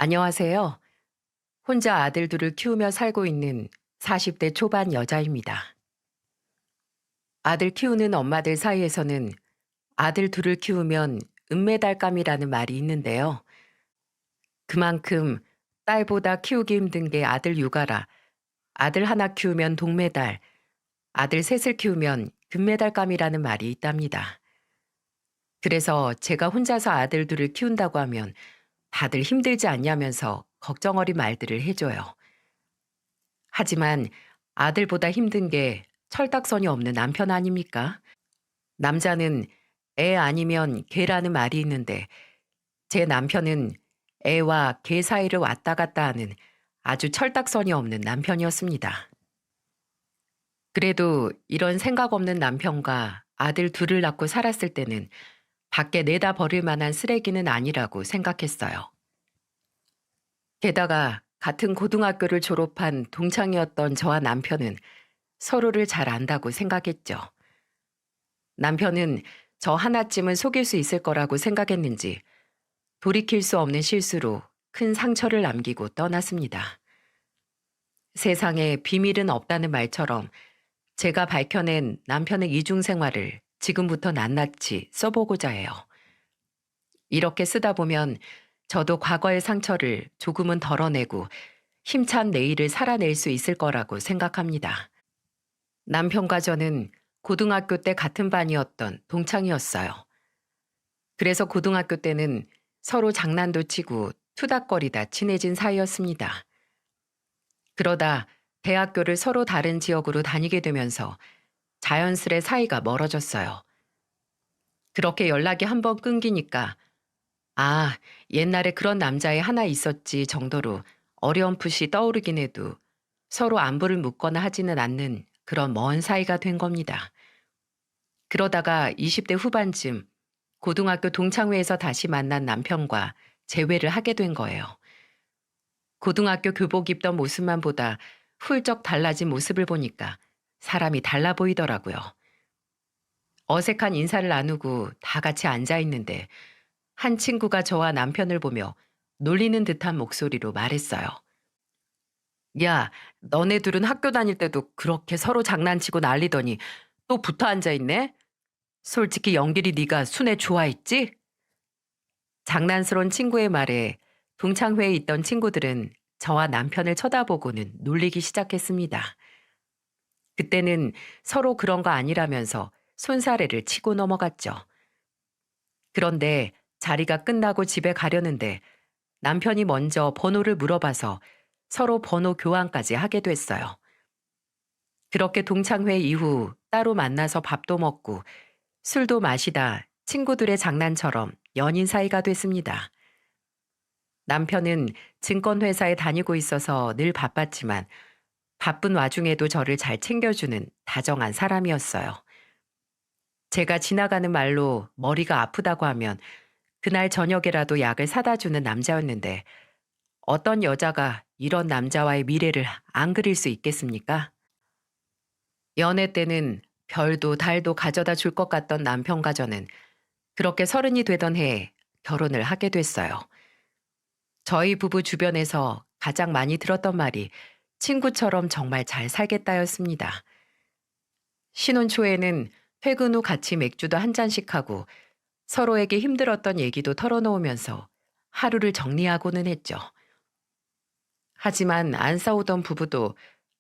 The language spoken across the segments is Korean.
안녕하세요. 혼자 아들 둘을 키우며 살고 있는 40대 초반 여자입니다. 아들 키우는 엄마들 사이에서는 아들 둘을 키우면 은메달감이라는 말이 있는데요. 그만큼 딸보다 키우기 힘든 게 아들 육아라 아들 하나 키우면 동메달, 아들 셋을 키우면 금메달감이라는 말이 있답니다. 그래서 제가 혼자서 아들 둘을 키운다고 하면 다들 힘들지 않냐면서 걱정 어린 말들을 해줘요. 하지만 아들보다 힘든 게 철딱선이 없는 남편 아닙니까? 남자는 애 아니면 개라는 말이 있는데 제 남편은 애와 개 사이를 왔다 갔다 하는 아주 철딱선이 없는 남편이었습니다. 그래도 이런 생각 없는 남편과 아들 둘을 낳고 살았을 때는 밖에 내다 버릴 만한 쓰레기는 아니라고 생각했어요. 게다가 같은 고등학교를 졸업한 동창이었던 저와 남편은 서로를 잘 안다고 생각했죠. 남편은 저 하나쯤은 속일 수 있을 거라고 생각했는지 돌이킬 수 없는 실수로 큰 상처를 남기고 떠났습니다. 세상에 비밀은 없다는 말처럼 제가 밝혀낸 남편의 이중 생활을 지금부터 낱낱이 써보고자 해요. 이렇게 쓰다 보면 저도 과거의 상처를 조금은 덜어내고 힘찬 내일을 살아낼 수 있을 거라고 생각합니다. 남편과 저는 고등학교 때 같은 반이었던 동창이었어요. 그래서 고등학교 때는 서로 장난도 치고 투닥거리다 친해진 사이였습니다. 그러다 대학교를 서로 다른 지역으로 다니게 되면서 자연스레 사이가 멀어졌어요. 그렇게 연락이 한번 끊기니까 아, 옛날에 그런 남자애 하나 있었지 정도로 어렴풋이 떠오르긴 해도 서로 안부를 묻거나 하지는 않는 그런 먼 사이가 된 겁니다. 그러다가 20대 후반쯤 고등학교 동창회에서 다시 만난 남편과 재회를 하게 된 거예요. 고등학교 교복 입던 모습만 보다 훌쩍 달라진 모습을 보니까 사람이 달라 보이더라고요. 어색한 인사를 나누고 다 같이 앉아 있는데 한 친구가 저와 남편을 보며 놀리는 듯한 목소리로 말했어요. 야, 너네 둘은 학교 다닐 때도 그렇게 서로 장난치고 난리더니 또 붙어 앉아 있네? 솔직히 영길이 네가 순애 좋아했지? 장난스러운 친구의 말에 동창회에 있던 친구들은 저와 남편을 쳐다보고는 놀리기 시작했습니다. 그때는 서로 그런 거 아니라면서 손사래를 치고 넘어갔죠. 그런데 자리가 끝나고 집에 가려는데 남편이 먼저 번호를 물어봐서 서로 번호 교환까지 하게 됐어요. 그렇게 동창회 이후 따로 만나서 밥도 먹고 술도 마시다 친구들의 장난처럼 연인 사이가 됐습니다. 남편은 증권회사에 다니고 있어서 늘 바빴지만 바쁜 와중에도 저를 잘 챙겨주는 다정한 사람이었어요. 제가 지나가는 말로 머리가 아프다고 하면 그날 저녁에라도 약을 사다 주는 남자였는데 어떤 여자가 이런 남자와의 미래를 안 그릴 수 있겠습니까? 연애 때는 별도 달도 가져다 줄 것 같던 남편과 저는 그렇게 서른이 되던 해에 결혼을 하게 됐어요. 저희 부부 주변에서 가장 많이 들었던 말이 친구처럼 정말 잘 살겠다였습니다. 신혼 초에는 퇴근 후 같이 맥주도 한 잔씩 하고 서로에게 힘들었던 얘기도 털어놓으면서 하루를 정리하고는 했죠. 하지만 안 싸우던 부부도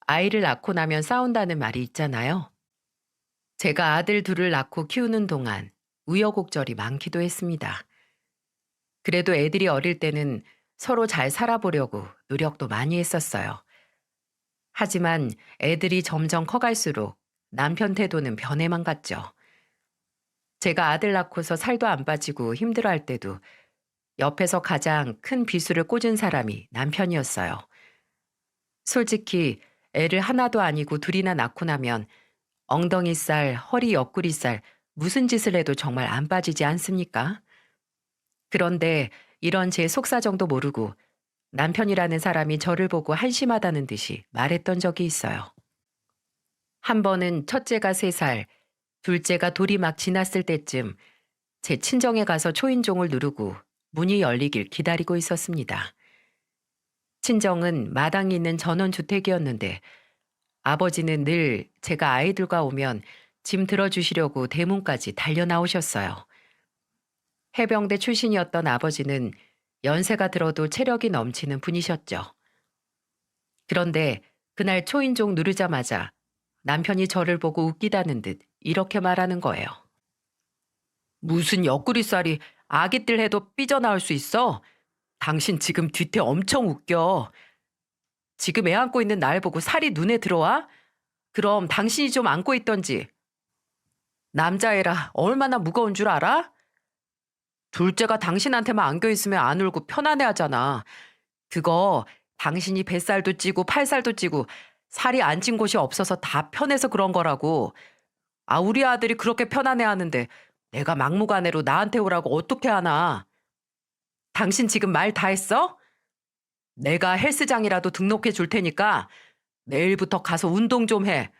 아이를 낳고 나면 싸운다는 말이 있잖아요. 제가 아들 둘을 낳고 키우는 동안 우여곡절이 많기도 했습니다. 그래도 애들이 어릴 때는 서로 잘 살아보려고 노력도 많이 했었어요. 하지만 애들이 점점 커갈수록 남편 태도는 변해만 갔죠. 제가 아들 낳고서 살도 안 빠지고 힘들어할 때도 옆에서 가장 큰 비수를 꽂은 사람이 남편이었어요. 솔직히 애를 하나도 아니고 둘이나 낳고 나면 엉덩이살, 허리 옆구리살 무슨 짓을 해도 정말 안 빠지지 않습니까? 그런데 이런 제 속사정도 모르고 남편이라는 사람이 저를 보고 한심하다는 듯이 말했던 적이 있어요. 한 번은 첫째가 3살, 둘째가 돌이 막 지났을 때쯤 제 친정에 가서 초인종을 누르고 문이 열리길 기다리고 있었습니다. 친정은 마당이 있는 전원주택이었는데 아버지는 늘 제가 아이들과 오면 짐 들어주시려고 대문까지 달려 나오셨어요. 해병대 출신이었던 아버지는 연세가 들어도 체력이 넘치는 분이셨죠. 그런데 그날 초인종 누르자마자 남편이 저를 보고 웃기다는 듯 이렇게 말하는 거예요. 무슨 옆구리살이 아기들 해도 삐져나올 수 있어? 당신 지금 뒤태 엄청 웃겨. 지금 애 안고 있는 날 보고 살이 눈에 들어와? 그럼 당신이 좀 안고 있던지. 남자애라 얼마나 무거운 줄 알아? 둘째가 당신한테만 안겨 있으면 안 울고 편안해 하잖아. 그거 당신이 뱃살도 찌고 팔살도 찌고 살이 안 찐 곳이 없어서 다 편해서 그런 거라고. 아, 우리 아들이 그렇게 편안해 하는데 내가 막무가내로 나한테 오라고 어떻게 하나. 당신 지금 말 다 했어? 내가 헬스장이라도 등록해 줄 테니까 내일부터 가서 운동 좀 해.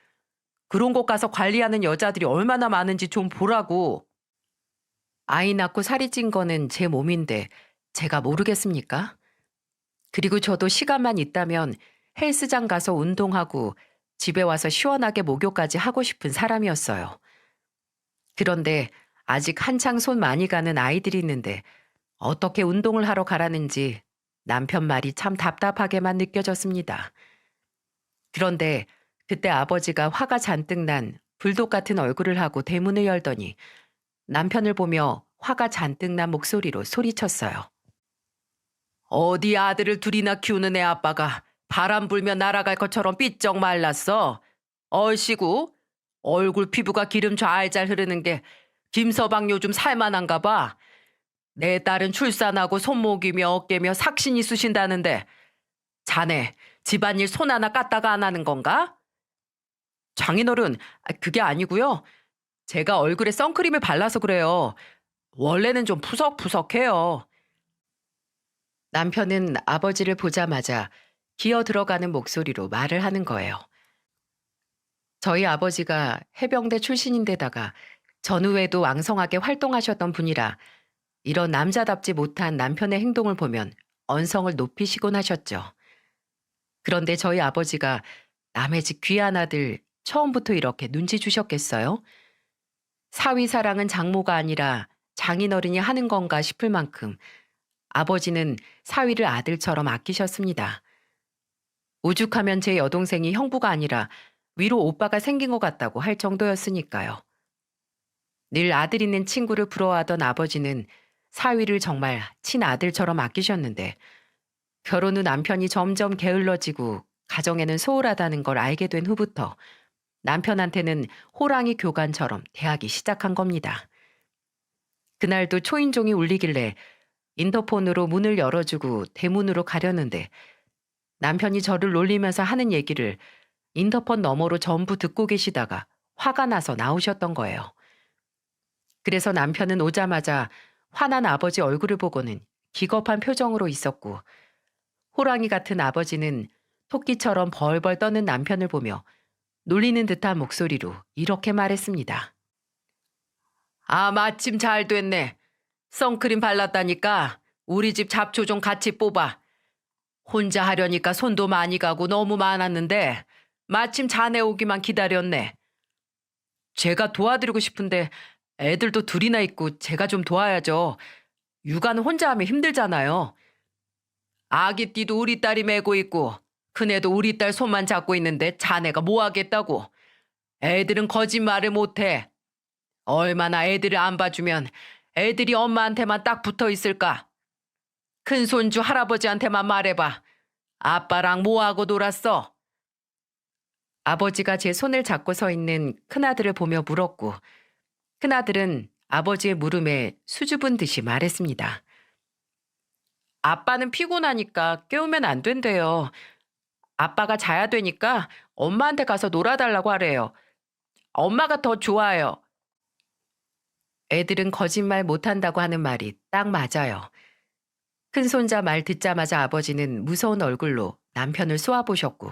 그런 곳 가서 관리하는 여자들이 얼마나 많은지 좀 보라고. 아이 낳고 살이 찐 거는 제 몸인데 제가 모르겠습니까? 그리고 저도 시간만 있다면 헬스장 가서 운동하고 집에 와서 시원하게 목욕까지 하고 싶은 사람이었어요. 그런데 아직 한창 손 많이 가는 아이들이 있는데 어떻게 운동을 하러 가라는지 남편 말이 참 답답하게만 느껴졌습니다. 그런데 그때 아버지가 화가 잔뜩 난 불독 같은 얼굴을 하고 대문을 열더니 남편을 보며 화가 잔뜩 난 목소리로 소리쳤어요. 어디 아들을 둘이나 키우는 애 아빠가 바람 불며 날아갈 것처럼 삐쩍 말랐어. 얼씨구, 얼굴 피부가 기름 잘잘 흐르는 게 김서방 요즘 살만한가 봐. 내 딸은 출산하고 손목이며 어깨며 삭신이 쑤신다는데 자네 집안일 손 하나 까다가 안 하는 건가? 장인어른, 그게 아니고요. 제가 얼굴에 선크림을 발라서 그래요. 원래는 좀 푸석푸석해요. 남편은 아버지를 보자마자 기어 들어가는 목소리로 말을 하는 거예요. 저희 아버지가 해병대 출신인데다가 전후에도 왕성하게 활동하셨던 분이라 이런 남자답지 못한 남편의 행동을 보면 언성을 높이시곤 하셨죠. 그런데 저희 아버지가 남의 집 귀한 아들 처음부터 이렇게 눈치 주셨겠어요? 사위 사랑은 장모가 아니라 장인어른이 하는 건가 싶을 만큼 아버지는 사위를 아들처럼 아끼셨습니다. 오죽하면 제 여동생이 형부가 아니라 위로 오빠가 생긴 것 같다고 할 정도였으니까요. 늘 아들 있는 친구를 부러워하던 아버지는 사위를 정말 친아들처럼 아끼셨는데 결혼 후 남편이 점점 게을러지고 가정에는 소홀하다는 걸 알게 된 후부터 남편한테는 호랑이 교관처럼 대하기 시작한 겁니다. 그날도 초인종이 울리길래 인터폰으로 문을 열어주고 대문으로 가려는데 남편이 저를 놀리면서 하는 얘기를 인터폰 너머로 전부 듣고 계시다가 화가 나서 나오셨던 거예요. 그래서 남편은 오자마자 화난 아버지 얼굴을 보고는 기겁한 표정으로 있었고 호랑이 같은 아버지는 토끼처럼 벌벌 떠는 남편을 보며 놀리는 듯한 목소리로 이렇게 말했습니다. 아, 마침 잘 됐네. 선크림 발랐다니까 우리 집 잡초 좀 같이 뽑아. 혼자 하려니까 손도 많이 가고 너무 많았는데 마침 자네 오기만 기다렸네. 제가 도와드리고 싶은데 애들도 둘이나 있고 제가 좀 도와야죠. 육아는 혼자 하면 힘들잖아요. 아기띠도 우리 딸이 메고 있고 큰애도 우리 딸 손만 잡고 있는데 자네가 뭐 하겠다고. 애들은 거짓말을 못해. 얼마나 애들을 안 봐주면 애들이 엄마한테만 딱 붙어 있을까. 큰손주 할아버지한테만 말해봐. 아빠랑 뭐하고 놀았어? 아버지가 제 손을 잡고 서 있는 큰아들을 보며 물었고 큰아들은 아버지의 물음에 수줍은 듯이 말했습니다. 아빠는 피곤하니까 깨우면 안 된대요. 아빠가 자야 되니까 엄마한테 가서 놀아달라고 하래요. 엄마가 더 좋아요. 애들은 거짓말 못한다고 하는 말이 딱 맞아요. 큰손자 말 듣자마자 아버지는 무서운 얼굴로 남편을 쏘아보셨고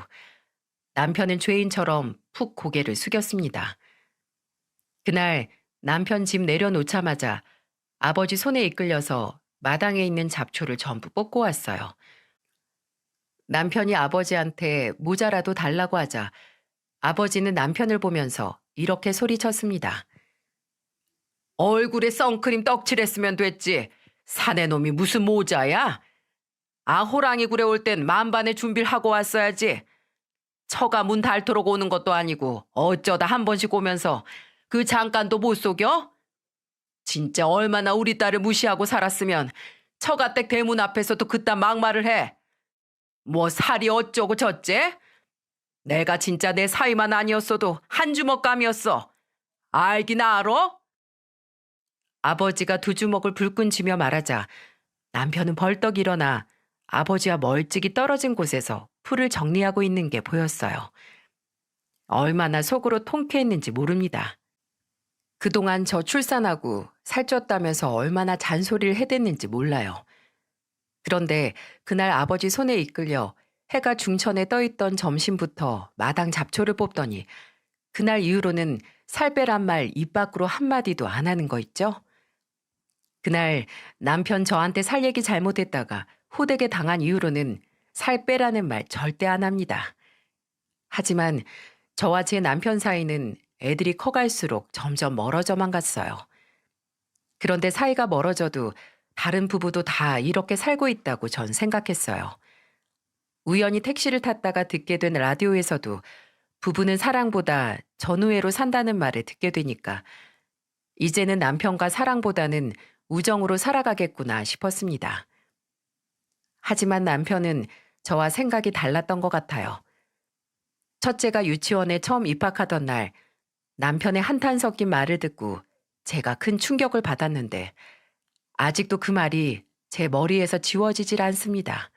남편은 죄인처럼 푹 고개를 숙였습니다. 그날 남편 집 내려놓자마자 아버지 손에 이끌려서 마당에 있는 잡초를 전부 뽑고 왔어요. 남편이 아버지한테 모자라도 달라고 하자 아버지는 남편을 보면서 이렇게 소리쳤습니다. 얼굴에 선크림 떡칠했으면 됐지. 사내 놈이 무슨 모자야? 호랑이 굴에 올 땐 만반의 준비를 하고 왔어야지. 처가 문 닳도록 오는 것도 아니고 어쩌다 한 번씩 오면서 그 잠깐도 못 속여? 진짜 얼마나 우리 딸을 무시하고 살았으면 처가댁 대문 앞에서도 그딴 막말을 해. 뭐 살이 어쩌고 저째? 내가 진짜 내 사위만 아니었어도 한 주먹감이었어. 알긴 알아? 아버지가 두 주먹을 불끈 쥐며 말하자 남편은 벌떡 일어나 아버지와 멀찍이 떨어진 곳에서 풀을 정리하고 있는 게 보였어요. 얼마나 속으로 통쾌했는지 모릅니다. 그동안 저 출산하고 살쪘다면서 얼마나 잔소리를 해댔는지 몰라요. 그런데 그날 아버지 손에 이끌려 해가 중천에 떠있던 점심부터 마당 잡초를 뽑더니 그날 이후로는 살 빼란 말 입 밖으로 한마디도 안 하는 거 있죠? 그날 남편 저한테 살 얘기 잘못했다가 호되게 당한 이후로는 살 빼라는 말 절대 안 합니다. 하지만 저와 제 남편 사이는 애들이 커갈수록 점점 멀어져만 갔어요. 그런데 사이가 멀어져도 다른 부부도 다 이렇게 살고 있다고 전 생각했어요. 우연히 택시를 탔다가 듣게 된 라디오에서도 부부는 사랑보다 전우애로 산다는 말을 듣게 되니까 이제는 남편과 사랑보다는 우정으로 살아가겠구나 싶었습니다. 하지만 남편은 저와 생각이 달랐던 것 같아요. 첫째가 유치원에 처음 입학하던 날 남편의 한탄 섞인 말을 듣고 제가 큰 충격을 받았는데 아직도 그 말이 제 머리에서 지워지질 않습니다.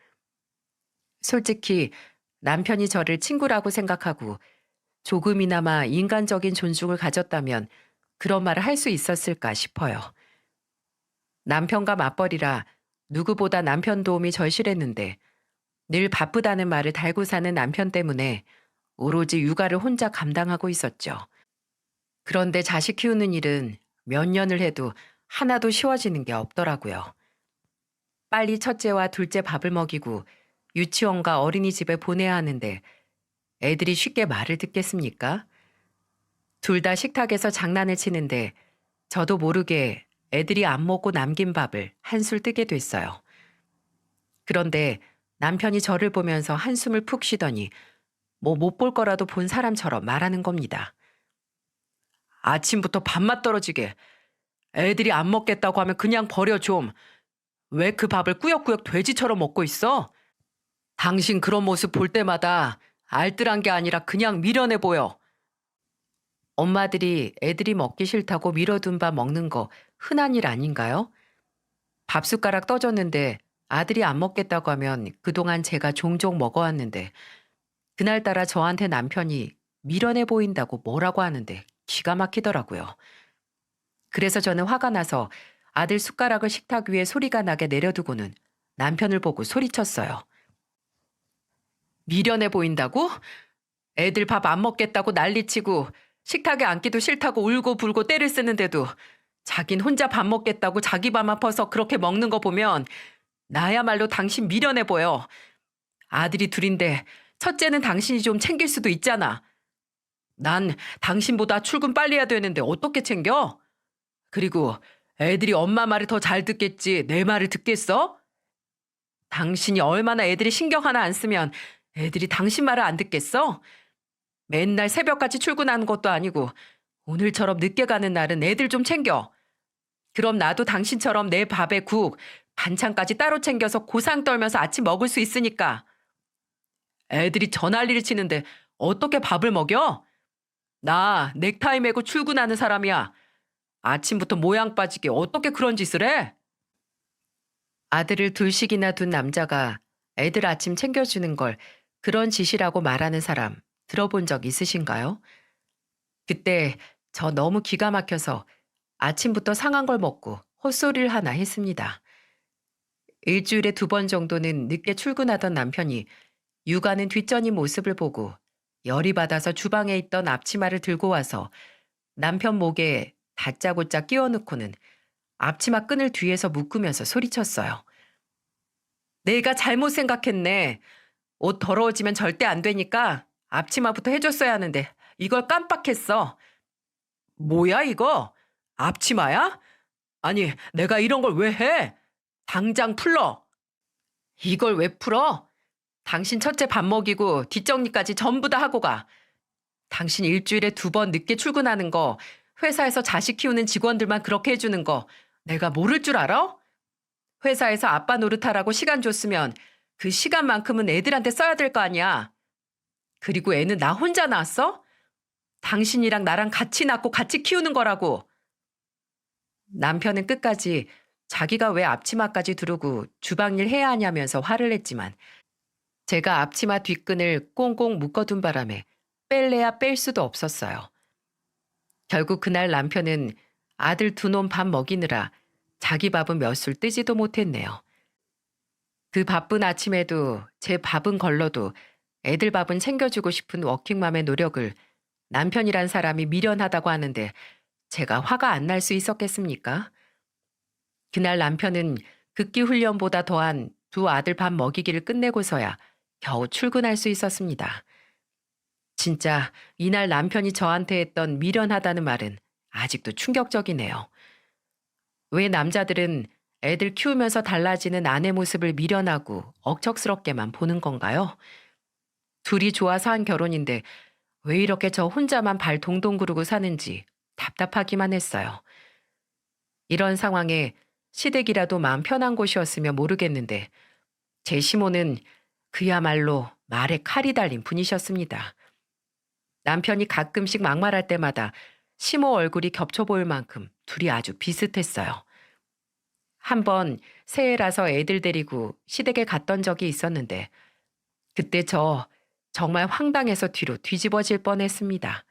솔직히 남편이 저를 친구라고 생각하고 조금이나마 인간적인 존중을 가졌다면 그런 말을 할 수 있었을까 싶어요. 남편과 맞벌이라 누구보다 남편 도움이 절실했는데 늘 바쁘다는 말을 달고 사는 남편 때문에 오로지 육아를 혼자 감당하고 있었죠. 그런데 자식 키우는 일은 몇 년을 해도 하나도 쉬워지는 게 없더라고요. 빨리 첫째와 둘째 밥을 먹이고 유치원과 어린이집에 보내야 하는데 애들이 쉽게 말을 듣겠습니까? 둘 다 식탁에서 장난을 치는데 저도 모르게 애들이 안 먹고 남긴 밥을 한술 뜨게 됐어요. 그런데 남편이 저를 보면서 한숨을 푹 쉬더니 뭐 못 볼 거라도 본 사람처럼 말하는 겁니다. 아침부터 밥맛 떨어지게 애들이 안 먹겠다고 하면 그냥 버려 좀. 왜 그 밥을 꾸역꾸역 돼지처럼 먹고 있어? 당신 그런 모습 볼 때마다 알뜰한 게 아니라 그냥 미련해 보여. 엄마들이 애들이 먹기 싫다고 미뤄둔 밥 먹는 거 흔한 일 아닌가요? 밥 숟가락 떠줬는데 아들이 안 먹겠다고 하면 그동안 제가 종종 먹어왔는데 그날따라 저한테 남편이 미련해 보인다고 뭐라고 하는데 기가 막히더라고요. 그래서 저는 화가 나서 아들 숟가락을 식탁 위에 소리가 나게 내려두고는 남편을 보고 소리쳤어요. 미련해 보인다고? 애들 밥 안 먹겠다고 난리치고 식탁에 앉기도 싫다고 울고 불고 떼를 쓰는데도 자긴 혼자 밥 먹겠다고 자기 밥 아파서 그렇게 먹는 거 보면 나야말로 당신 미련해 보여. 아들이 둘인데 첫째는 당신이 좀 챙길 수도 있잖아. 난 당신보다 출근 빨리 해야 되는데 어떻게 챙겨? 그리고 애들이 엄마 말을 더 잘 듣겠지 내 말을 듣겠어? 당신이 얼마나 애들이 신경 하나 안 쓰면 애들이 당신 말을 안 듣겠어? 맨날 새벽까지 출근하는 것도 아니고 오늘처럼 늦게 가는 날은 애들 좀 챙겨. 그럼 나도 당신처럼 내 밥에 국, 반찬까지 따로 챙겨서 고상 떨면서 아침 먹을 수 있으니까. 애들이 저 난리를 치는데 어떻게 밥을 먹여? 나 넥타이 메고 출근하는 사람이야. 아침부터 모양 빠지게 어떻게 그런 짓을 해? 아들을 둘씩이나 둔 남자가 애들 아침 챙겨주는 걸 그런 짓이라고 말하는 사람 들어본 적 있으신가요? 그때 저 너무 기가 막혀서 아침부터 상한 걸 먹고 헛소리를 하나 했습니다. 일주일에 2번 정도는 늦게 출근하던 남편이 육아는 뒷전인 모습을 보고 열이 받아서 주방에 있던 앞치마를 들고 와서 남편 목에 다짜고짜 끼워 넣고는 앞치마 끈을 뒤에서 묶으면서 소리쳤어요. 내가 잘못 생각했네. 옷 더러워지면 절대 안 되니까 앞치마부터 해줬어야 하는데 이걸 깜빡했어. 뭐야 이거? 앞치마야? 아니 내가 이런 걸 왜 해? 당장 풀러. 이걸 왜 풀어? 당신 첫째 밥 먹이고 뒷정리까지 전부 다 하고 가. 당신 일주일에 2번 늦게 출근하는 거, 회사에서 자식 키우는 직원들만 그렇게 해주는 거 내가 모를 줄 알아? 회사에서 아빠 노릇하라고 시간 줬으면 그 시간만큼은 애들한테 써야 될 거 아니야. 그리고 애는 나 혼자 낳았어? 당신이랑 나랑 같이 낳고 같이 키우는 거라고. 남편은 끝까지 자기가 왜 앞치마까지 두르고 주방일 해야 하냐면서 화를 냈지만 제가 앞치마 뒷끈을 꽁꽁 묶어둔 바람에 뺄래야 뺄 수도 없었어요. 결국 그날 남편은 아들 2놈 밥 먹이느라 자기 밥은 몇 술 뜨지도 못했네요. 그 바쁜 아침에도 제 밥은 걸러도 애들 밥은 챙겨주고 싶은 워킹맘의 노력을 남편이란 사람이 미련하다고 하는데 제가 화가 안 날 수 있었겠습니까? 그날 남편은 극기 훈련보다 더한 2 아들 밥 먹이기를 끝내고서야 겨우 출근할 수 있었습니다. 진짜 이날 남편이 저한테 했던 미련하다는 말은 아직도 충격적이네요. 왜 남자들은 애들 키우면서 달라지는 아내 모습을 미련하고 억척스럽게만 보는 건가요? 둘이 좋아서 한 결혼인데 왜 이렇게 저 혼자만 발 동동 구르고 사는지 답답하기만 했어요. 이런 상황에 시댁이라도 마음 편한 곳이었으면 모르겠는데 제 시모는 그야말로 말에 칼이 달린 분이셨습니다. 남편이 가끔씩 막말할 때마다 시모 얼굴이 겹쳐 보일 만큼 둘이 아주 비슷했어요. 한번 새해라서 애들 데리고 시댁에 갔던 적이 있었는데 그때 저 정말 황당해서 뒤로 뒤집어질 뻔했습니다.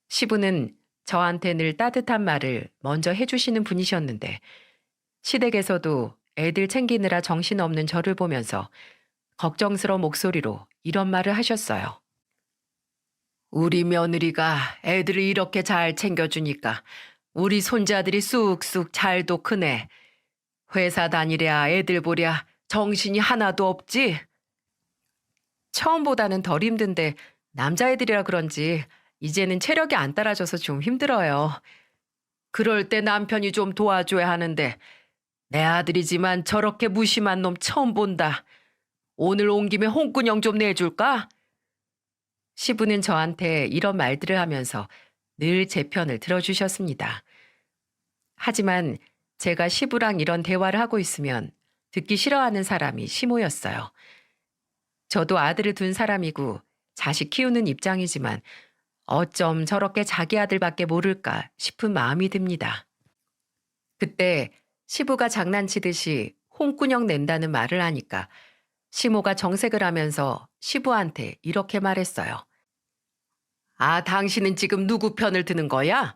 시부는 저한테 늘 따뜻한 말을 먼저 해주시는 분이셨는데 시댁에서도 애들 챙기느라 정신없는 저를 보면서 걱정스러운 목소리로 이런 말을 하셨어요. 우리 며느리가 애들을 이렇게 잘 챙겨주니까 우리 손자들이 쑥쑥 잘도 크네. 회사 다니랴 애들 보랴 정신이 하나도 없지? 처음보다는 덜 힘든데 남자애들이라 그런지 이제는 체력이 안 따라줘서 좀 힘들어요. 그럴 때 남편이 좀 도와줘야 하는데 내 아들이지만 저렇게 무심한 놈 처음 본다. 오늘 온 김에 홍군형 좀 내줄까? 시부는 저한테 이런 말들을 하면서 늘 제 편을 들어주셨습니다. 하지만 제가 시부랑 이런 대화를 하고 있으면 듣기 싫어하는 사람이 시모였어요. 저도 아들을 둔 사람이고 자식 키우는 입장이지만 어쩜 저렇게 자기 아들밖에 모를까 싶은 마음이 듭니다. 그때 시부가 장난치듯이 홍군형 낸다는 말을 하니까 시모가 정색을 하면서 시부한테 이렇게 말했어요. 아, 당신은 지금 누구 편을 드는 거야?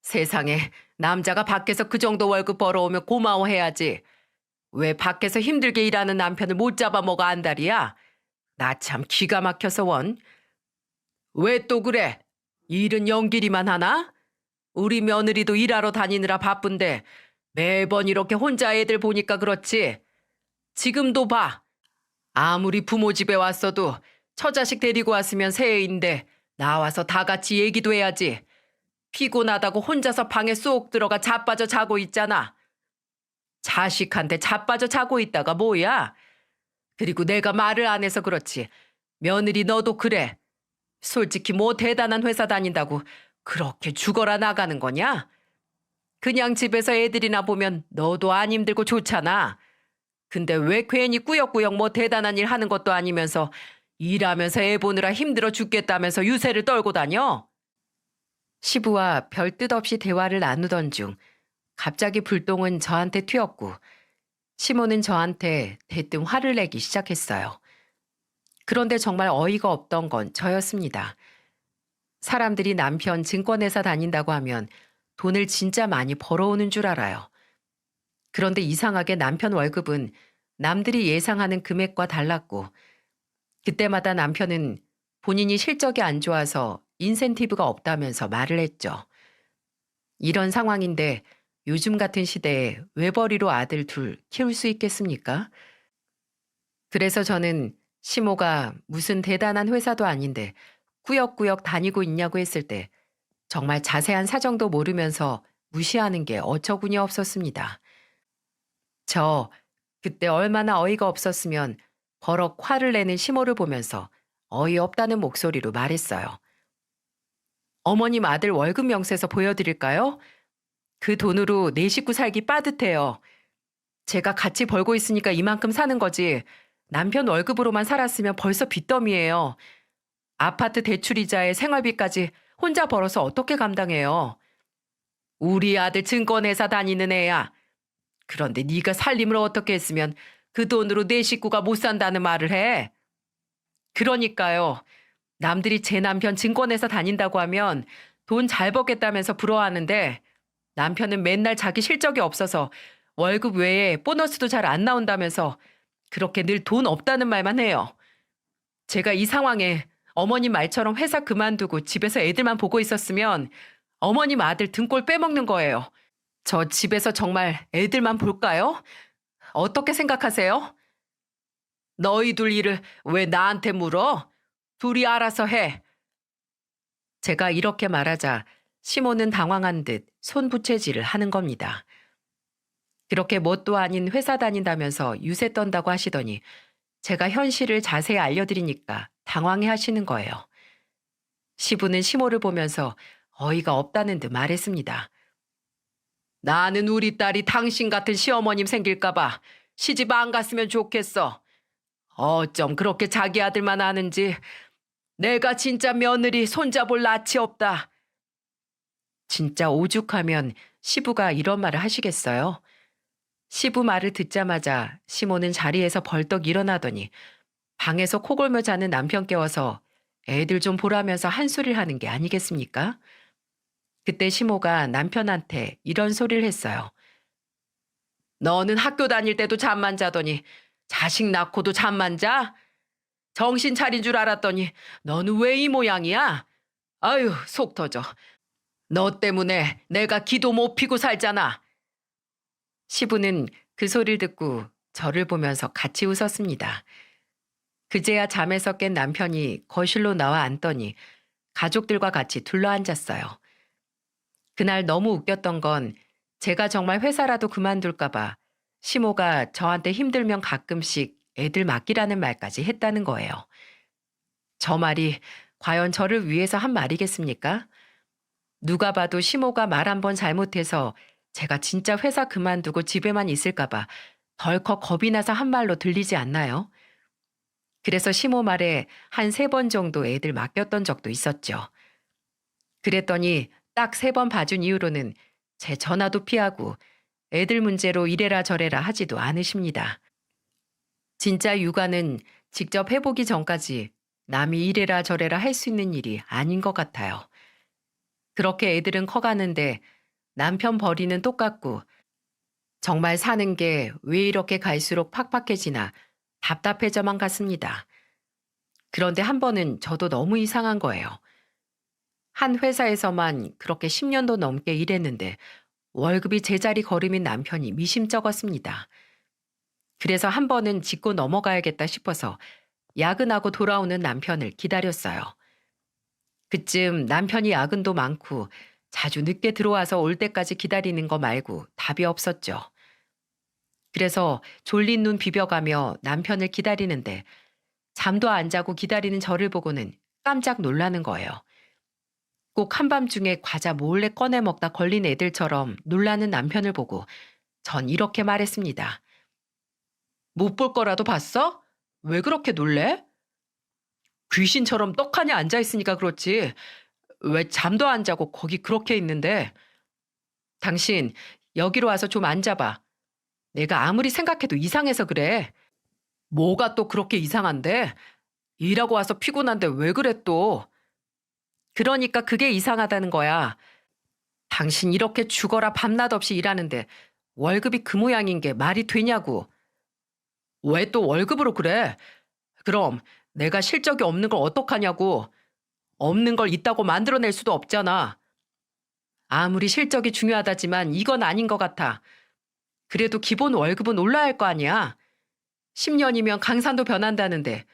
세상에 남자가 밖에서 그 정도 월급 벌어오면 고마워해야지. 왜 밖에서 힘들게 일하는 남편을 못 잡아먹어 안달이야? 나 참 기가 막혀서 원. 왜 또 그래? 일은 연기리만 하나? 우리 며느리도 일하러 다니느라 바쁜데 매번 이렇게 혼자 애들 보니까 그렇지. 지금도 봐. 아무리 부모 집에 왔어도 처자식 데리고 왔으면 새해인데 나와서 다 같이 얘기도 해야지. 피곤하다고 혼자서 방에 쏙 들어가 자빠져 자고 있잖아. 자식한테 자빠져 자고 있다가 뭐야? 그리고 내가 말을 안 해서 그렇지. 며느리 너도 그래. 솔직히 뭐 대단한 회사 다닌다고 그렇게 죽어라 나가는 거냐? 그냥 집에서 애들이나 보면 너도 안 힘들고 좋잖아. 근데 왜 괜히 꾸역꾸역 뭐 대단한 일 하는 것도 아니면서 일하면서 애 보느라 힘들어 죽겠다면서 유세를 떨고 다녀? 시부와 별 뜻 없이 대화를 나누던 중 갑자기 불똥은 저한테 튀었고 시모는 저한테 대뜸 화를 내기 시작했어요. 그런데 정말 어이가 없던 건 저였습니다. 사람들이 남편 증권회사 다닌다고 하면 돈을 진짜 많이 벌어오는 줄 알아요. 그런데 이상하게 남편 월급은 남들이 예상하는 금액과 달랐고 그때마다 남편은 본인이 실적이 안 좋아서 인센티브가 없다면서 말을 했죠. 이런 상황인데 요즘 같은 시대에 외벌이로 아들 둘 키울 수 있겠습니까? 그래서 저는 시모가 무슨 대단한 회사도 아닌데 꾸역꾸역 다니고 있냐고 했을 때 정말 자세한 사정도 모르면서 무시하는 게 어처구니 없었습니다. 저 그때 얼마나 어이가 없었으면 버럭 화를 내는 시모를 보면서 어이없다는 목소리로 말했어요. 어머님 아들 월급 명세서 보여드릴까요? 그 돈으로 내 식구 살기 빠듯해요. 제가 같이 벌고 있으니까 이만큼 사는 거지. 남편 월급으로만 살았으면 벌써 빚더미예요. 아파트 대출이자에 생활비까지 혼자 벌어서 어떻게 감당해요? 우리 아들 증권회사 다니는 애야. 그런데 네가 살림을 어떻게 했으면 그 돈으로 내 식구가 못 산다는 말을 해? 그러니까요. 남들이 제 남편 증권회사 다닌다고 하면 돈 잘 벌겠다면서 부러워하는데 남편은 맨날 자기 실적이 없어서 월급 외에 보너스도 잘 안 나온다면서 그렇게 늘 돈 없다는 말만 해요. 제가 이 상황에 어머님 말처럼 회사 그만두고 집에서 애들만 보고 있었으면 어머님 아들 등골 빼먹는 거예요. 저 집에서 정말 애들만 볼까요? 어떻게 생각하세요? 너희들 일을 왜 나한테 물어? 둘이 알아서 해. 제가 이렇게 말하자 시모는 당황한 듯 손부채질을 하는 겁니다. 그렇게 뭣도 아닌 회사 다닌다면서 유세 떤다고 하시더니 제가 현실을 자세히 알려드리니까 당황해 하시는 거예요. 시부는 시모를 보면서 어이가 없다는 듯 말했습니다. 나는 우리 딸이 당신 같은 시어머님 생길까봐 시집 안 갔으면 좋겠어. 어쩜 그렇게 자기 아들만 아는지. 내가 진짜 며느리 손자볼 낯이 없다. 진짜 오죽하면 시부가 이런 말을 하시겠어요? 시부 말을 듣자마자 시모는 자리에서 벌떡 일어나더니 방에서 코골며 자는 남편 깨워서 애들 좀 보라면서 한 소리를 하는 게 아니겠습니까? 그때 시모가 남편한테 이런 소리를 했어요. 너는 학교 다닐 때도 잠만 자더니 자식 낳고도 잠만 자? 정신 차린 줄 알았더니 너는 왜 이 모양이야? 아유, 속 터져. 너 때문에 내가 기도 못 피고 살잖아. 시부는 그 소리를 듣고 저를 보면서 같이 웃었습니다. 그제야 잠에서 깬 남편이 거실로 나와 앉더니 가족들과 같이 둘러앉았어요. 그날 너무 웃겼던 건 제가 정말 회사라도 그만둘까봐 시모가 저한테 힘들면 가끔씩 애들 맡기라는 말까지 했다는 거예요. 저 말이 과연 저를 위해서 한 말이겠습니까? 누가 봐도 시모가 말 한 번 잘못해서 제가 진짜 회사 그만두고 집에만 있을까봐 덜컥 겁이 나서 한 말로 들리지 않나요? 그래서 시모 말에 한 3번 정도 애들 맡겼던 적도 있었죠. 그랬더니 딱 3번 봐준 이후로는 제 전화도 피하고 애들 문제로 이래라 저래라 하지도 않으십니다. 진짜 육아는 직접 해보기 전까지 남이 이래라 저래라 할 수 있는 일이 아닌 것 같아요. 그렇게 애들은 커가는데 남편 벌이는 똑같고 정말 사는 게 왜 이렇게 갈수록 팍팍해지나 답답해져만 갔습니다. 그런데 한 번은 저도 너무 이상한 거예요. 한 회사에서만 그렇게 10년도 넘게 일했는데 월급이 제자리 걸음인 남편이 미심쩍었습니다. 그래서 한 번은 짚고 넘어가야겠다 싶어서 야근하고 돌아오는 남편을 기다렸어요. 그쯤 남편이 야근도 많고 자주 늦게 들어와서 올 때까지 기다리는 거 말고 답이 없었죠. 그래서 졸린 눈 비벼가며 남편을 기다리는데 잠도 안 자고 기다리는 저를 보고는 깜짝 놀라는 거예요. 꼭 한밤중에 과자 몰래 꺼내 먹다 걸린 애들처럼 놀라는 남편을 보고 전 이렇게 말했습니다. 못 볼 거라도 봤어? 왜 그렇게 놀래? 귀신처럼 떡하니 앉아있으니까 그렇지. 왜 잠도 안 자고 거기 그렇게 있는데. 당신 여기로 와서 좀 앉아봐. 내가 아무리 생각해도 이상해서 그래. 뭐가 또 그렇게 이상한데? 일하고 와서 피곤한데 왜 그래 또. 그러니까 그게 이상하다는 거야. 당신 이렇게 죽어라 밤낮 없이 일하는데 월급이 그 모양인 게 말이 되냐고. 왜 또 월급으로 그래? 그럼 내가 실적이 없는 걸 어떡하냐고. 없는 걸 있다고 만들어낼 수도 없잖아. 아무리 실적이 중요하다지만 이건 아닌 것 같아. 그래도 기본 월급은 올라야 할 거 아니야. 10년이면 강산도 변한다는데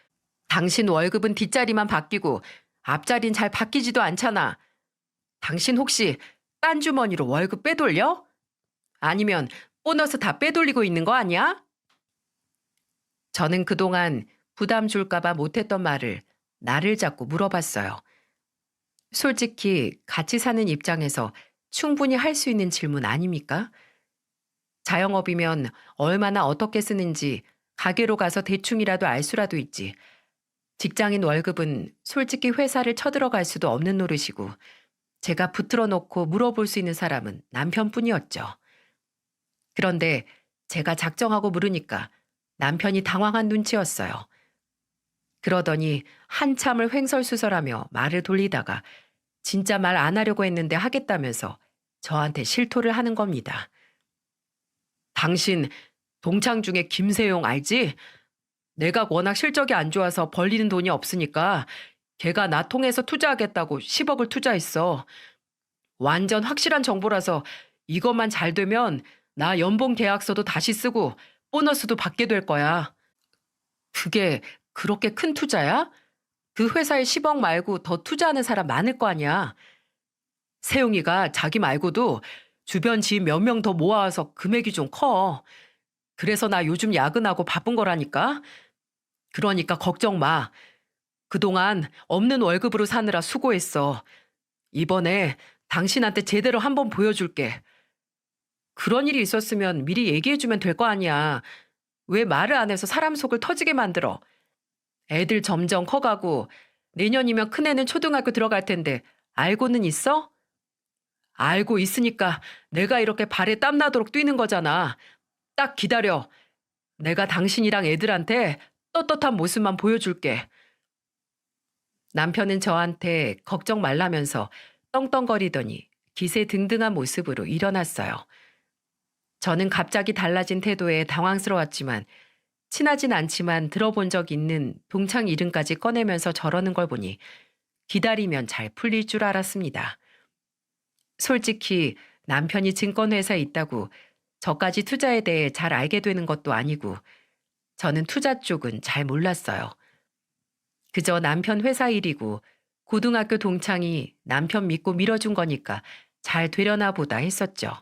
당신 월급은 뒷자리만 바뀌고 앞자리는 잘 바뀌지도 않잖아. 당신 혹시 딴 주머니로 월급 빼돌려? 아니면 보너스 다 빼돌리고 있는 거 아니야? 저는 그동안 부담 줄까봐 못했던 말을 나를 잡고 물어봤어요. 솔직히 같이 사는 입장에서 충분히 할 수 있는 질문 아닙니까? 자영업이면 얼마나 어떻게 쓰는지 가게로 가서 대충이라도 알 수라도 있지. 직장인 월급은 솔직히 회사를 쳐들어갈 수도 없는 노릇이고 제가 붙들어 놓고 물어볼 수 있는 사람은 남편뿐이었죠. 그런데 제가 작정하고 물으니까 남편이 당황한 눈치였어요. 그러더니 한참을 횡설수설하며 말을 돌리다가 진짜 말 안 하려고 했는데 하겠다면서 저한테 실토를 하는 겁니다. 당신 동창 중에 김세용 알지? 내가 워낙 실적이 안 좋아서 벌리는 돈이 없으니까 걔가 나 통해서 투자하겠다고 10억을 투자했어. 완전 확실한 정보라서 이것만 잘 되면 나 연봉 계약서도 다시 쓰고 보너스도 받게 될 거야. 그게 그렇게 큰 투자야? 그 회사에 10억 말고 더 투자하는 사람 많을 거 아니야. 세용이가 자기 말고도 주변 지인 몇 명 더 모아와서 금액이 좀 커. 그래서 나 요즘 야근하고 바쁜 거라니까. 그러니까 걱정 마. 그동안 없는 월급으로 사느라 수고했어. 이번에 당신한테 제대로 한번 보여줄게. 그런 일이 있었으면 미리 얘기해주면 될 거 아니야. 왜 말을 안 해서 사람 속을 터지게 만들어? 애들 점점 커가고 내년이면 큰애는 초등학교 들어갈 텐데 알고는 있어? 알고 있으니까 내가 이렇게 발에 땀나도록 뛰는 거잖아. 딱 기다려. 내가 당신이랑 애들한테 떳떳한 모습만 보여줄게. 남편은 저한테 걱정 말라면서 떵떵거리더니 기세등등한 모습으로 일어났어요. 저는 갑자기 달라진 태도에 당황스러웠지만 친하진 않지만 들어본 적 있는 동창 이름까지 꺼내면서 저러는 걸 보니 기다리면 잘 풀릴 줄 알았습니다. 솔직히 남편이 증권회사에 있다고 저까지 투자에 대해 잘 알게 되는 것도 아니고 저는 투자 쪽은 잘 몰랐어요. 그저 남편 회사 일이고 고등학교 동창이 남편 믿고 밀어준 거니까 잘 되려나 보다 했었죠.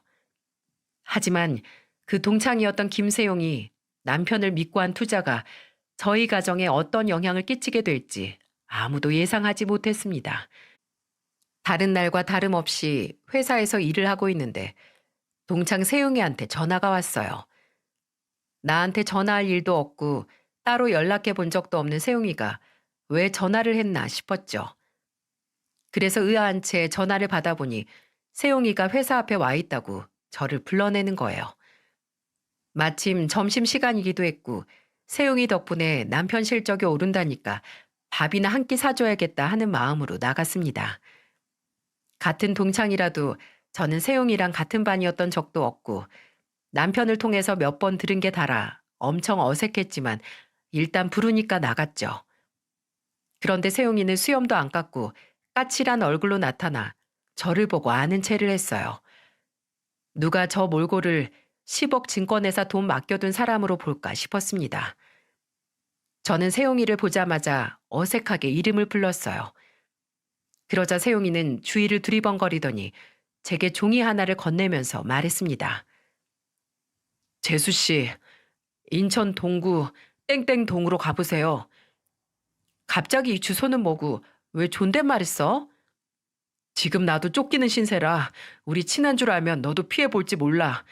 하지만 그 동창이었던 김세용이 남편을 믿고 한 투자가 저희 가정에 어떤 영향을 끼치게 될지 아무도 예상하지 못했습니다. 다른 날과 다름없이 회사에서 일을 하고 있는데 동창 세용이한테 전화가 왔어요. 나한테 전화할 일도 없고 따로 연락해 본 적도 없는 세용이가 왜 전화를 했나 싶었죠. 그래서 의아한 채 전화를 받아보니 세용이가 회사 앞에 와 있다고 저를 불러내는 거예요. 마침 점심시간이기도 했고 세용이 덕분에 남편 실적이 오른다니까 밥이나 한 끼 사줘야겠다 하는 마음으로 나갔습니다. 같은 동창이라도 저는 세용이랑 같은 반이었던 적도 없고 남편을 통해서 몇 번 들은 게 달아 엄청 어색했지만 일단 부르니까 나갔죠. 그런데 세용이는 수염도 안 깎고 까칠한 얼굴로 나타나 저를 보고 아는 체를 했어요. 누가 저 몰골을 10억 증권회사 돈 맡겨둔 사람으로 볼까 싶었습니다. 저는 세용이를 보자마자 어색하게 이름을 불렀어요. 그러자 세용이는 주위를 두리번거리더니 제게 종이 하나를 건네면서 말했습니다. 재수 씨, 인천 동구 땡땡동으로 가보세요. 갑자기 이 주소는 뭐고 왜 존댓말 했어? 지금 나도 쫓기는 신세라 우리 친한 줄 알면 너도 피해볼지 몰라.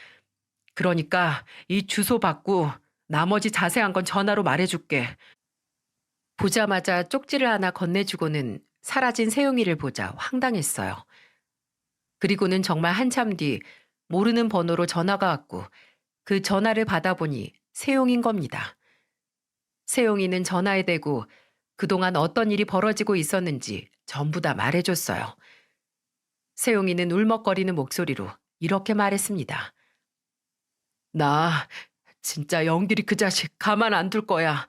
그러니까 이 주소 받고 나머지 자세한 건 전화로 말해줄게. 보자마자 쪽지를 하나 건네주고는 사라진 세용이를 보자 황당했어요. 그리고는 정말 한참 뒤 모르는 번호로 전화가 왔고 그 전화를 받아보니 세용인 겁니다. 세용이는 전화에 대고 그동안 어떤 일이 벌어지고 있었는지 전부 다 말해줬어요. 세용이는 울먹거리는 목소리로 이렇게 말했습니다. 나 진짜 영길이 그 자식 가만 안 둘 거야.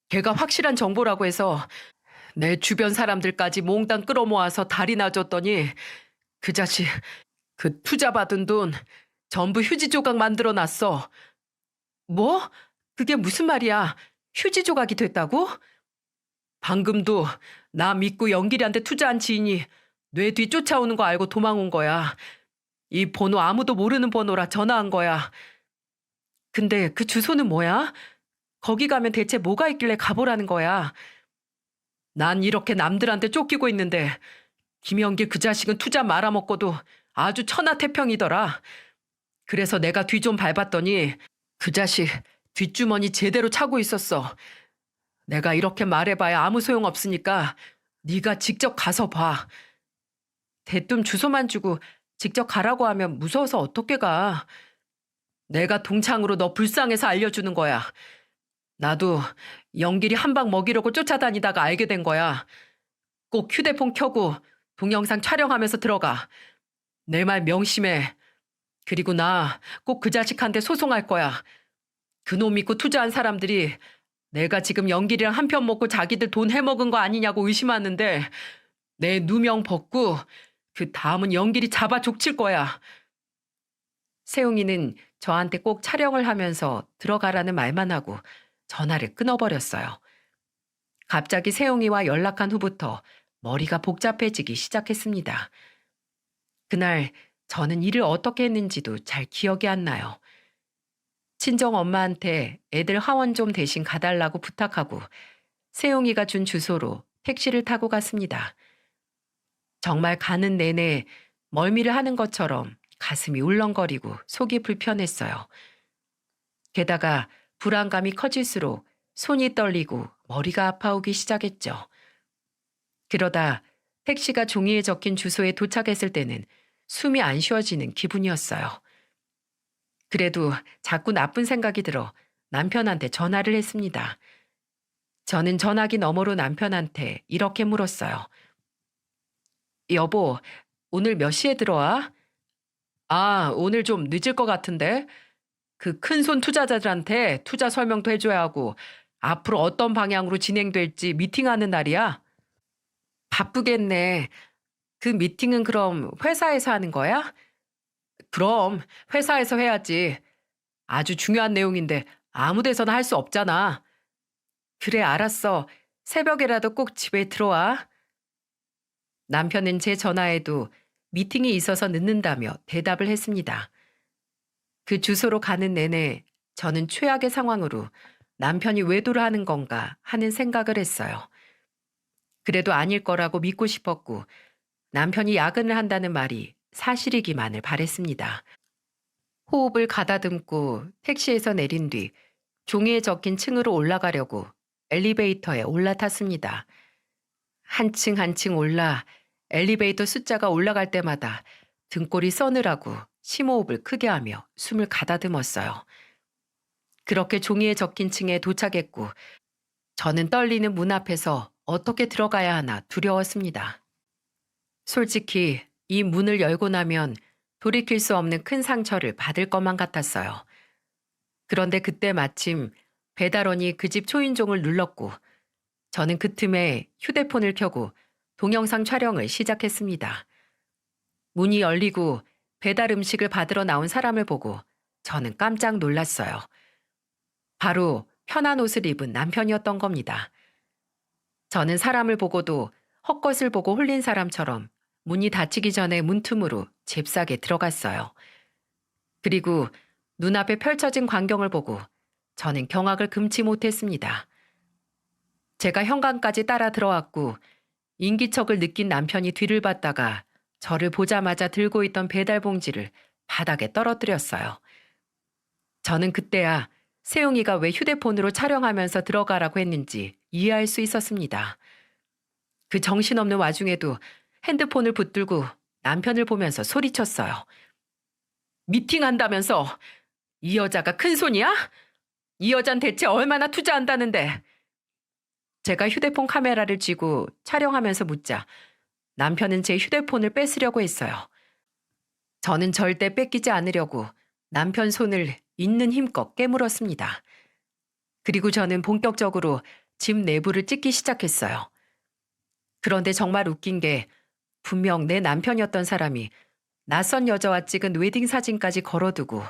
걔가 확실한 정보라고 해서 내 주변 사람들까지 몽땅 끌어모아서 다리 놔줬더니 그 자식 그 투자 받은 돈 전부 휴지 조각 만들어 놨어. 뭐? 그게 무슨 말이야? 휴지 조각이 됐다고? 방금도 나 믿고 영길이한테 투자한 지인이 뇌 뒤 쫓아오는 거 알고 도망온 거야. 이 번호 아무도 모르는 번호라 전화한 거야. 근데 그 주소는 뭐야? 거기 가면 대체 뭐가 있길래 가보라는 거야? 난 이렇게 남들한테 쫓기고 있는데 김영길 그 자식은 투자 말아먹고도 아주 천하태평이더라. 그래서 내가 뒤 좀 밟았더니 그 자식 뒷주머니 제대로 차고 있었어. 내가 이렇게 말해봐야 아무 소용 없으니까 네가 직접 가서 봐. 대뜸 주소만 주고 직접 가라고 하면 무서워서 어떻게 가. 내가 동창으로 너 불쌍해서 알려주는 거야. 나도 영길이 한 방 먹이려고 쫓아다니다가 알게 된 거야. 꼭 휴대폰 켜고 동영상 촬영하면서 들어가. 내 말 명심해. 그리고 나 꼭 그 자식한테 소송할 거야. 그놈 믿고 투자한 사람들이 내가 지금 영길이랑 한편 먹고 자기들 돈 해먹은 거 아니냐고 의심하는데 내 누명 벗고 그 다음은 영길이 잡아 족칠 거야. 세웅이는 저한테 꼭 촬영을 하면서 들어가라는 말만 하고 전화를 끊어버렸어요. 갑자기 세웅이와 연락한 후부터 머리가 복잡해지기 시작했습니다. 그날 저는 일을 어떻게 했는지도 잘 기억이 안 나요. 친정 엄마한테 애들 하원 좀 대신 가달라고 부탁하고 세용이가 준 주소로 택시를 타고 갔습니다. 정말 가는 내내 멀미를 하는 것처럼 가슴이 울렁거리고 속이 불편했어요. 게다가 불안감이 커질수록 손이 떨리고 머리가 아파오기 시작했죠. 그러다 택시가 종이에 적힌 주소에 도착했을 때는 숨이 안 쉬어지는 기분이었어요. 그래도 자꾸 나쁜 생각이 들어 남편한테 전화를 했습니다. 저는 전화기 너머로 남편한테 이렇게 물었어요. 여보, 오늘 몇 시에 들어와? 아, 오늘 좀 늦을 것 같은데. 그 큰손 투자자들한테 투자 설명도 해줘야 하고 앞으로 어떤 방향으로 진행될지 미팅하는 날이야. 바쁘겠네. 그 미팅은 그럼 회사에서 하는 거야? 그럼 회사에서 해야지. 아주 중요한 내용인데 아무 데서나 할 수 없잖아. 그래, 알았어. 새벽에라도 꼭 집에 들어와. 남편은 제 전화에도 미팅이 있어서 늦는다며 대답을 했습니다. 그 주소로 가는 내내 저는 최악의 상황으로 남편이 외도를 하는 건가 하는 생각을 했어요. 그래도 아닐 거라고 믿고 싶었고 남편이 야근을 한다는 말이 사실이기만을 바랬습니다. 호흡을 가다듬고 택시에서 내린 뒤 종이에 적힌 층으로 올라가려고 엘리베이터에 올라탔습니다. 한 층 한 층 올라 엘리베이터 숫자가 올라갈 때마다 등골이 서늘하고 심호흡을 크게 하며 숨을 가다듬었어요. 그렇게 종이에 적힌 층에 도착했고 저는 떨리는 문 앞에서 어떻게 들어가야 하나 두려웠습니다. 솔직히 이 문을 열고 나면 돌이킬 수 없는 큰 상처를 받을 것만 같았어요. 그런데 그때 마침 배달원이 그 집 초인종을 눌렀고 저는 그 틈에 휴대폰을 켜고 동영상 촬영을 시작했습니다. 문이 열리고 배달 음식을 받으러 나온 사람을 보고 저는 깜짝 놀랐어요. 바로 편한 옷을 입은 남편이었던 겁니다. 저는 사람을 보고도 헛것을 보고 홀린 사람처럼 문이 닫히기 전에 문틈으로 잽싸게 들어갔어요. 그리고 눈앞에 펼쳐진 광경을 보고 저는 경악을 금치 못했습니다. 제가 현관까지 따라 들어왔고 인기척을 느낀 남편이 뒤를 봤다가 저를 보자마자 들고 있던 배달 봉지를 바닥에 떨어뜨렸어요. 저는 그때야 세용이가 왜 휴대폰으로 촬영하면서 들어가라고 했는지 이해할 수 있었습니다. 그 정신없는 와중에도 핸드폰을 붙들고 남편을 보면서 소리쳤어요. 미팅한다면서 이 여자가 큰손이야? 이 여잔 대체 얼마나 투자한다는데. 제가 휴대폰 카메라를 쥐고 촬영하면서 묻자 남편은 제 휴대폰을 뺏으려고 했어요. 저는 절대 뺏기지 않으려고 남편 손을 있는 힘껏 깨물었습니다. 그리고 저는 본격적으로 집 내부를 찍기 시작했어요. 그런데 정말 웃긴 게 분명 내 남편이었던 사람이 낯선 여자와 찍은 웨딩 사진까지 걸어두고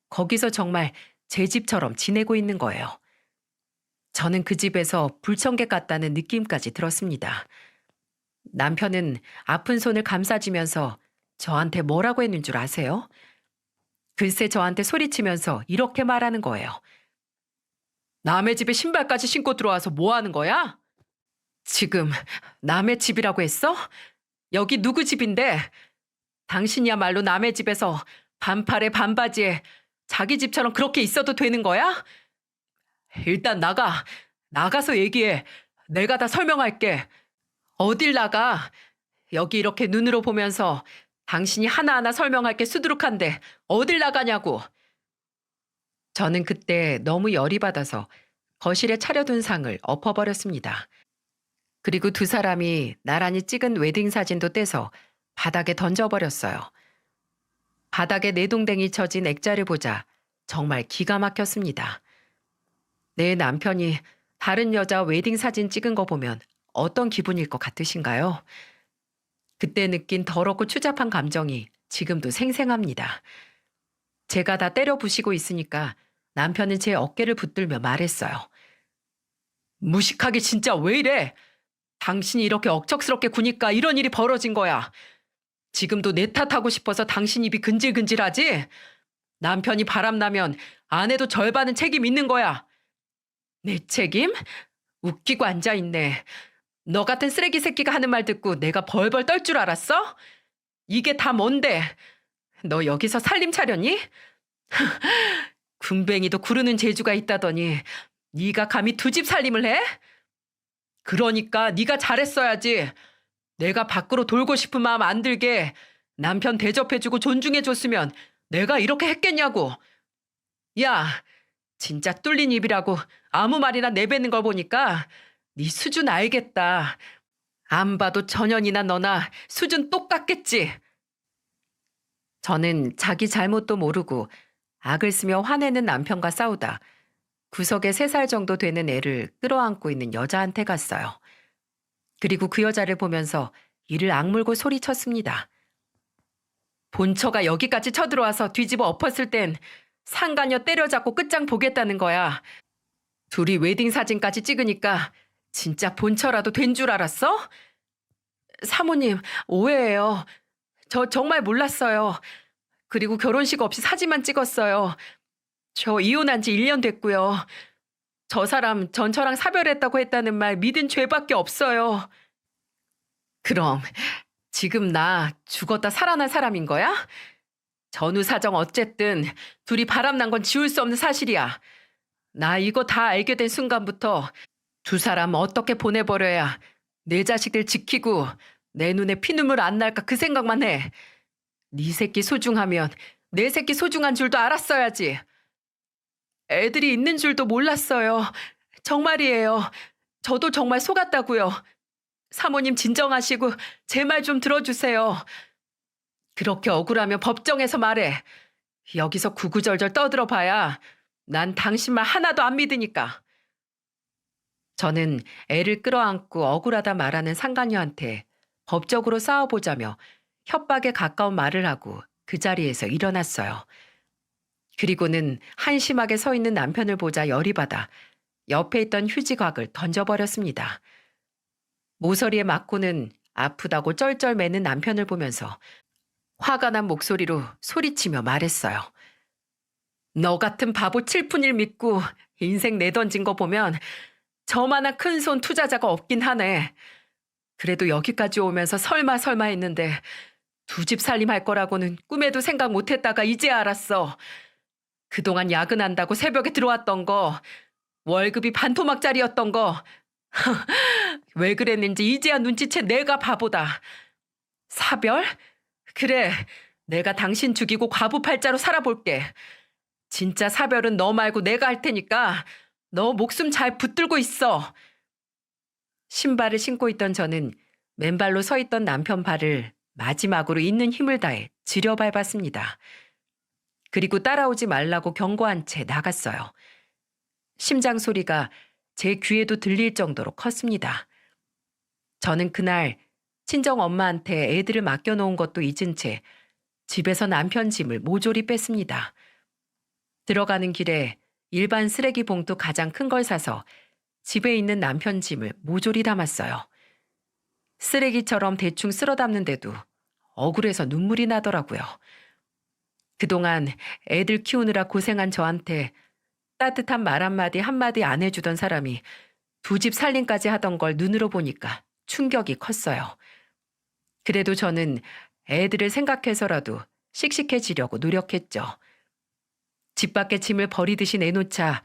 거기서 정말 제 집처럼 지내고 있는 거예요. 저는 그 집에서 불청객 같다는 느낌까지 들었습니다. 남편은 아픈 손을 감싸주면서 저한테 뭐라고 했는 줄 아세요? 글쎄 저한테 소리치면서 이렇게 말하는 거예요. 남의 집에 신발까지 신고 들어와서 뭐 하는 거야? 지금 남의 집이라고 했어? 여기 누구 집인데? 당신이야말로 남의 집에서 반팔에 반바지에 자기 집처럼 그렇게 있어도 되는 거야? 일단 나가. 나가서 얘기해. 내가 다 설명할게. 어딜 나가? 여기 이렇게 눈으로 보면서 당신이 하나하나 설명할 게 수두룩한데 어딜 나가냐고. 저는 그때 너무 열이 받아서 거실에 차려둔 상을 엎어버렸습니다. 그리고 두 사람이 나란히 찍은 웨딩 사진도 떼서 바닥에 던져버렸어요. 바닥에 내동댕이 쳐진 액자를 보자 정말 기가 막혔습니다. 내 남편이 다른 여자 웨딩 사진 찍은 거 보면 어떤 기분일 것 같으신가요? 그때 느낀 더럽고 추잡한 감정이 지금도 생생합니다. 제가 다 때려 부시고 있으니까 남편은 제 어깨를 붙들며 말했어요. 무식하게 진짜 왜 이래? 당신이 이렇게 억척스럽게 구니까 이런 일이 벌어진 거야. 지금도 내 탓하고 싶어서 당신 입이 근질근질하지? 남편이 바람나면 아내도 절반은 책임 있는 거야. 내 책임? 웃기고 앉아있네. 너 같은 쓰레기 새끼가 하는 말 듣고 내가 벌벌 떨 줄 알았어? 이게 다 뭔데? 너 여기서 살림 차렸니? 군뱅이도 구르는 재주가 있다더니 네가 감히 두 집 살림을 해? 그러니까 네가 잘했어야지. 내가 밖으로 돌고 싶은 마음 안 들게 남편 대접해주고 존중해줬으면 내가 이렇게 했겠냐고. 야, 진짜 뚫린 입이라고 아무 말이나 내뱉는 걸 보니까 네 수준 알겠다. 안 봐도 전현이나 너나 수준 똑같겠지. 저는 자기 잘못도 모르고 악을 쓰며 화내는 남편과 싸우다 구석에 3살 정도 되는 애를 끌어안고 있는 여자한테 갔어요. 그리고 그 여자를 보면서 이를 악물고 소리쳤습니다. 본처가 여기까지 쳐들어와서 뒤집어 엎었을 땐 상간녀 때려잡고 끝장 보겠다는 거야. 둘이 웨딩 사진까지 찍으니까 진짜 본처라도 된 줄 알았어? 사모님, 오해예요. 저 정말 몰랐어요. 그리고 결혼식 없이 사진만 찍었어요. 저 이혼한 지 1년 됐고요. 저 사람 전처랑 사별했다고 했다는 말 믿은 죄밖에 없어요. 그럼 지금 나 죽었다 살아난 사람인 거야? 전후 사정 어쨌든 둘이 바람난 건 지울 수 없는 사실이야. 나 이거 다 알게 된 순간부터 두 사람 어떻게 보내버려야 내 자식들 지키고 내 눈에 피눈물 안 날까 그 생각만 해. 네 새끼 소중하면 내 새끼 소중한 줄도 알았어야지. 애들이 있는 줄도 몰랐어요. 정말이에요. 저도 정말 속았다고요. 사모님 진정하시고 제 말 좀 들어주세요. 그렇게 억울하면 법정에서 말해. 여기서 구구절절 떠들어봐야 난 당신 말 하나도 안 믿으니까. 저는 애를 끌어안고 억울하다 말하는 상간녀한테 법적으로 싸워보자며 협박에 가까운 말을 하고 그 자리에서 일어났어요. 그리고는 한심하게 서 있는 남편을 보자 열이 받아 옆에 있던 휴지곽을 던져버렸습니다. 모서리에 맞고는 아프다고 쩔쩔매는 남편을 보면서 화가 난 목소리로 소리치며 말했어요. 너 같은 바보 칠푼일 믿고 인생 내던진 거 보면 저만한 큰 손 투자자가 없긴 하네. 그래도 여기까지 오면서 설마 했는데 두 집 살림할 거라고는 꿈에도 생각 못했다가 이제 알았어. 그동안 야근한다고 새벽에 들어왔던 거, 월급이 반토막짜리였던 거. 왜 그랬는지 이제야 눈치챈 내가 바보다. 사별? 그래, 내가 당신 죽이고 과부팔자로 살아볼게. 진짜 사별은 너 말고 내가 할 테니까 너 목숨 잘 붙들고 있어. 신발을 신고 있던 저는 맨발로 서 있던 남편 발을 마지막으로 있는 힘을 다해 지려밟았습니다. 그리고 따라오지 말라고 경고한 채 나갔어요. 심장 소리가 제 귀에도 들릴 정도로 컸습니다. 저는 그날 친정 엄마한테 애들을 맡겨놓은 것도 잊은 채 집에서 남편 짐을 모조리 뺐습니다. 들어가는 길에 일반 쓰레기 봉투 가장 큰 걸 사서 집에 있는 남편 짐을 모조리 담았어요. 쓰레기처럼 대충 쓸어 담는데도 억울해서 눈물이 나더라고요. 그동안 애들 키우느라 고생한 저한테 따뜻한 말 한마디 안 해주던 사람이 두 집 살림까지 하던 걸 눈으로 보니까 충격이 컸어요. 그래도 저는 애들을 생각해서라도 씩씩해지려고 노력했죠. 집 밖에 짐을 버리듯이 내놓자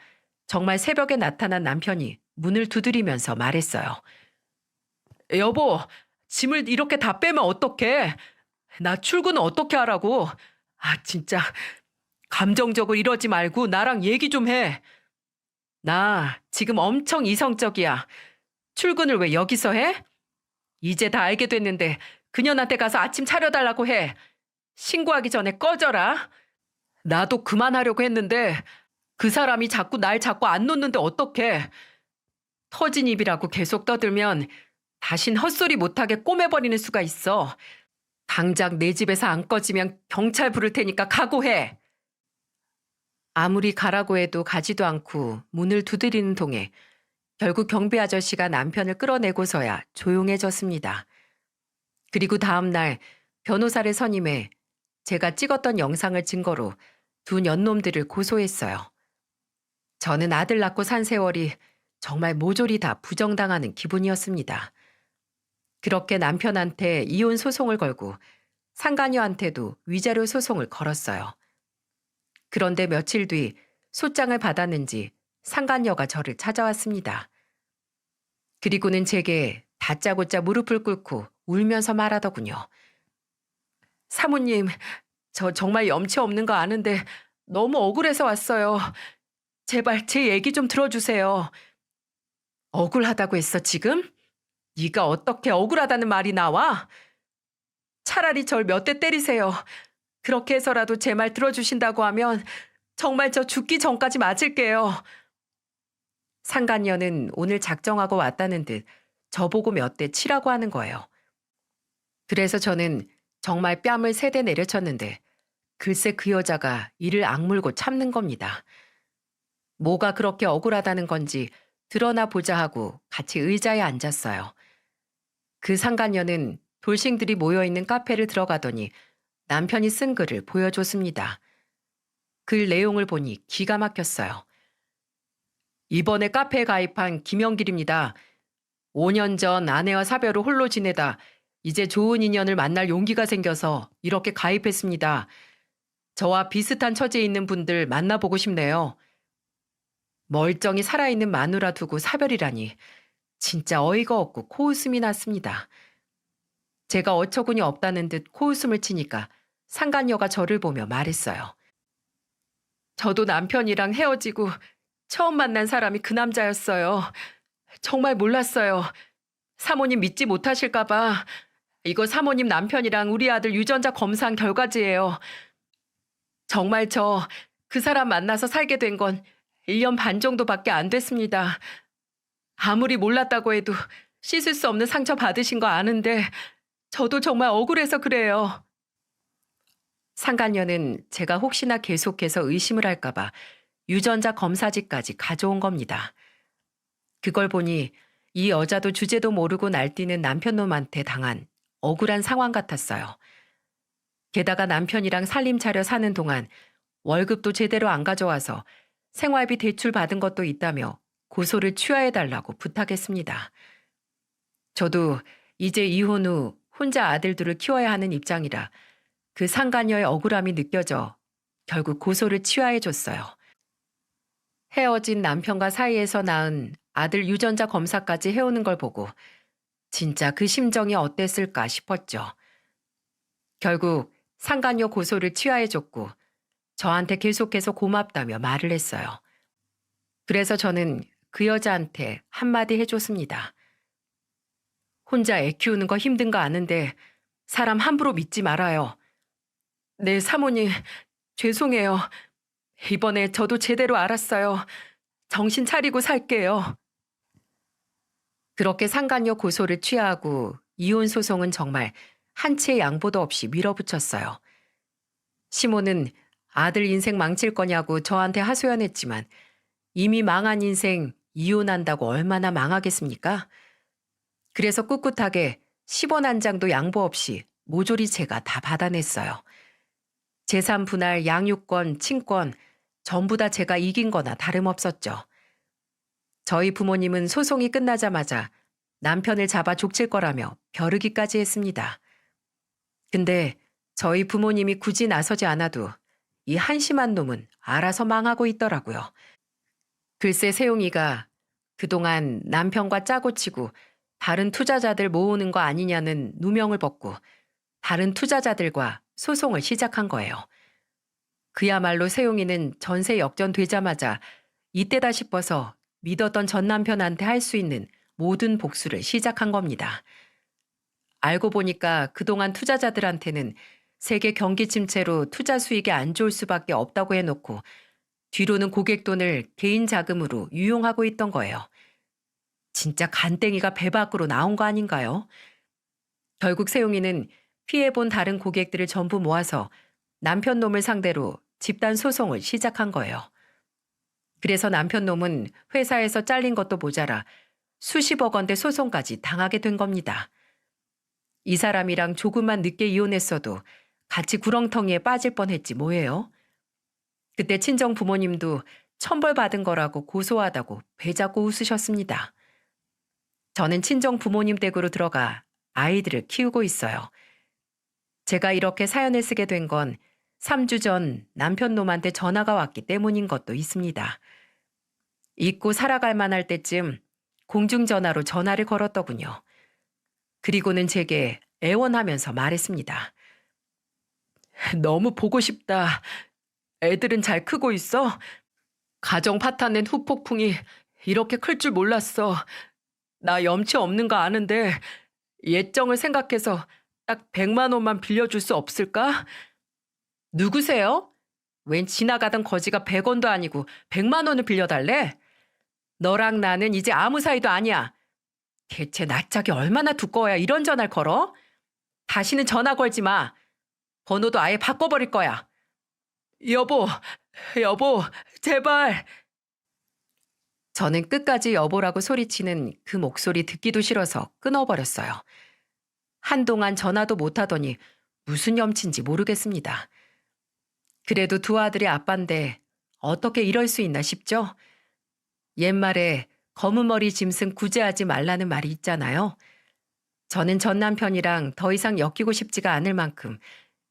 정말 새벽에 나타난 남편이 문을 두드리면서 말했어요. 여보, 짐을 이렇게 다 빼면 어떡해? 나 출근은 어떻게 하라고? 진짜 감정적으로 이러지 말고 나랑 얘기 좀 해. 나 지금 엄청 이성적이야. 출근을 왜 여기서 해? 이제 다 알게 됐는데 그년한테 가서 아침 차려달라고 해. 신고하기 전에 꺼져라. 나도 그만하려고 했는데 그 사람이 자꾸 날 잡고 안 놓는데 어떡해. 터진 입이라고 계속 떠들면 다신 헛소리 못하게 꼬매버리는 수가 있어. 당장 내 집에서 안 꺼지면 경찰 부를 테니까 각오해. 아무리 가라고 해도 가지도 않고 문을 두드리는 동에 결국 경비 아저씨가 남편을 끌어내고서야 조용해졌습니다. 그리고 다음 날 변호사를 선임해 제가 찍었던 영상을 증거로 두 년놈들을 고소했어요. 저는 아들 낳고 산 세월이 정말 모조리 다 부정당하는 기분이었습니다. 그렇게 남편한테 이혼 소송을 걸고 상간녀한테도 위자료 소송을 걸었어요. 그런데 며칠 뒤 소장을 받았는지 상간녀가 저를 찾아왔습니다. 그리고는 제게 다짜고짜 무릎을 꿇고 울면서 말하더군요. 사모님, 저 정말 염치 없는 거 아는데 너무 억울해서 왔어요. 제발 제 얘기 좀 들어주세요. 억울하다고 했어 지금? 네가 어떻게 억울하다는 말이 나와? 차라리 절 몇 대 때리세요. 그렇게 해서라도 제 말 들어주신다고 하면 정말 저 죽기 전까지 맞을게요. 상간녀는 오늘 작정하고 왔다는 듯 저보고 몇 대 치라고 하는 거예요. 그래서 저는 정말 뺨을 3대 내려쳤는데 글쎄 그 여자가 이를 악물고 참는 겁니다. 뭐가 그렇게 억울하다는 건지 드러나 보자 하고 같이 의자에 앉았어요. 그 상간녀는 돌싱들이 모여있는 카페를 들어가더니 남편이 쓴 글을 보여줬습니다. 글 내용을 보니 기가 막혔어요. 이번에 카페에 가입한 김영길입니다. 5년 전 아내와 사별을 홀로 지내다 이제 좋은 인연을 만날 용기가 생겨서 이렇게 가입했습니다. 저와 비슷한 처지에 있는 분들 만나보고 싶네요. 멀쩡히 살아있는 마누라 두고 사별이라니 진짜 어이가 없고 코웃음이 났습니다. 제가 어처구니 없다는 듯 코웃음을 치니까 상간녀가 저를 보며 말했어요. 저도 남편이랑 헤어지고 처음 만난 사람이 그 남자였어요. 정말 몰랐어요. 사모님 믿지 못하실까 봐. 이거 사모님 남편이랑 우리 아들 유전자 검사한 결과지예요. 정말 저 그 사람 만나서 살게 된 건 1년 반 정도밖에 안 됐습니다. 아무리 몰랐다고 해도 씻을 수 없는 상처 받으신 거 아는데 저도 정말 억울해서 그래요. 상간녀는 제가 혹시나 계속해서 의심을 할까 봐 유전자 검사지까지 가져온 겁니다. 그걸 보니 이 여자도 주제도 모르고 날뛰는 남편놈한테 당한 억울한 상황 같았어요. 게다가 남편이랑 살림 차려 사는 동안 월급도 제대로 안 가져와서 생활비 대출 받은 것도 있다며 고소를 취하해달라고 부탁했습니다. 저도 이제 이혼 후 혼자 아들들을 키워야 하는 입장이라 그 상간녀의 억울함이 느껴져 결국 고소를 취하해줬어요. 헤어진 남편과 사이에서 낳은 아들 유전자 검사까지 해오는 걸 보고 진짜 그 심정이 어땠을까 싶었죠. 결국 상간녀 고소를 취하해줬고 저한테 계속해서 고맙다며 말을 했어요. 그래서 저는 그 여자한테 한마디 해줬습니다. 혼자 애 키우는 거 힘든 거 아는데 사람 함부로 믿지 말아요. 네, 사모님, 죄송해요. 이번에 저도 제대로 알았어요. 정신 차리고 살게요. 그렇게 상간녀 고소를 취하하고 이혼 소송은 정말 한 치의 양보도 없이 밀어붙였어요. 시모는 아들 인생 망칠 거냐고 저한테 하소연했지만 이미 망한 인생 이혼한다고 얼마나 망하겠습니까? 그래서 꿋꿋하게 10원 한 장도 양보 없이 모조리 제가 다 받아냈어요. 재산 분할, 양육권, 친권 전부 다 제가 이긴 거나 다름없었죠. 저희 부모님은 소송이 끝나자마자 남편을 잡아 족칠 거라며 벼르기까지 했습니다. 근데 저희 부모님이 굳이 나서지 않아도 이 한심한 놈은 알아서 망하고 있더라고요. 글쎄 세용이가 그동안 남편과 짜고 치고 다른 투자자들 모으는 거 아니냐는 누명을 벗고 다른 투자자들과 소송을 시작한 거예요. 그야말로 세용이는 전세 역전되자마자 이때다 싶어서 믿었던 전 남편한테 할 수 있는 모든 복수를 시작한 겁니다. 알고 보니까 그동안 투자자들한테는 세계 경기 침체로 투자 수익이 안 좋을 수밖에 없다고 해놓고 뒤로는 고객 돈을 개인 자금으로 유용하고 있던 거예요. 진짜 간땡이가 배 밖으로 나온 거 아닌가요? 결국 세용이는 피해본 다른 고객들을 전부 모아서 남편 놈을 상대로 집단 소송을 시작한 거예요. 그래서 남편 놈은 회사에서 잘린 것도 모자라 수십억 원대 소송까지 당하게 된 겁니다. 이 사람이랑 조금만 늦게 이혼했어도 같이 구렁텅이에 빠질 뻔했지 뭐예요. 그때 친정 부모님도 천벌받은 거라고 고소하다고 배 잡고 웃으셨습니다. 저는 친정 부모님 댁으로 들어가 아이들을 키우고 있어요. 제가 이렇게 사연을 쓰게 된 건 3주 전 남편 놈한테 전화가 왔기 때문인 것도 있습니다. 잊고 살아갈 만할 때쯤 공중전화로 전화를 걸었더군요. 그리고는 제게 애원하면서 말했습니다. 너무 보고 싶다. 애들은 잘 크고 있어? 가정 파탄낸 후폭풍이 이렇게 클 줄 몰랐어. 나 염치 없는 거 아는데 예정을 생각해서 딱 100만 원만 빌려줄 수 없을까? 누구세요? 웬 지나가던 거지가 100원도 아니고 100만 원을 빌려달래? 너랑 나는 이제 아무 사이도 아니야. 대체 낯짝이 얼마나 두꺼워야 이런 전화를 걸어? 다시는 전화 걸지 마. 번호도 아예 바꿔버릴 거야. 여보, 제발. 저는 끝까지 여보라고 소리치는 그 목소리 듣기도 싫어서 끊어버렸어요. 한동안 전화도 못하더니 무슨 염치인지 모르겠습니다. 그래도 두 아들의 아빠인데 어떻게 이럴 수 있나 싶죠? 옛말에 검은 머리 짐승 구제하지 말라는 말이 있잖아요. 저는 전 남편이랑 더 이상 엮이고 싶지가 않을 만큼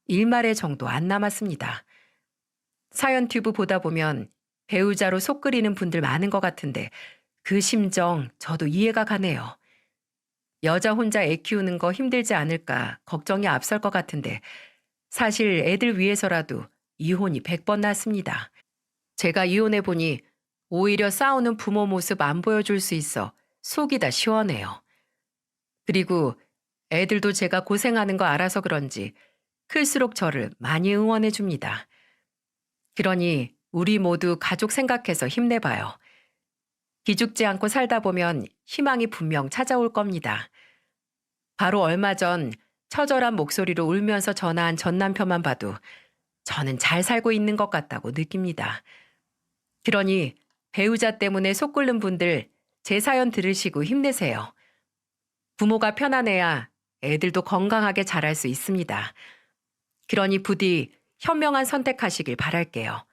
일말의 정도 안 남았습니다. 사연 튜브 보다 보면 배우자로 속 끓이는 분들 많은 것 같은데 그 심정 저도 이해가 가네요. 여자 혼자 애 키우는 거 힘들지 않을까 걱정이 앞설 것 같은데 사실 애들 위해서라도 이혼이 100번 낫습니다. 제가 이혼해보니 오히려 싸우는 부모 모습 안 보여줄 수 있어 속이 다 시원해요. 그리고 애들도 제가 고생하는 거 알아서 그런지 클수록 저를 많이 응원해 줍니다. 그러니 우리 모두 가족 생각해서 힘내봐요. 기죽지 않고 살다 보면 희망이 분명 찾아올 겁니다. 바로 얼마 전 처절한 목소리로 울면서 전화한 전 남편만 봐도 저는 잘 살고 있는 것 같다고 느낍니다. 그러니 배우자 때문에 속 끓는 분들 제 사연 들으시고 힘내세요. 부모가 편안해야 애들도 건강하게 자랄 수 있습니다. 그러니 부디 현명한 선택하시길 바랄게요.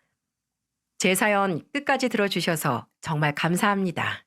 제 사연 끝까지 들어주셔서 정말 감사합니다.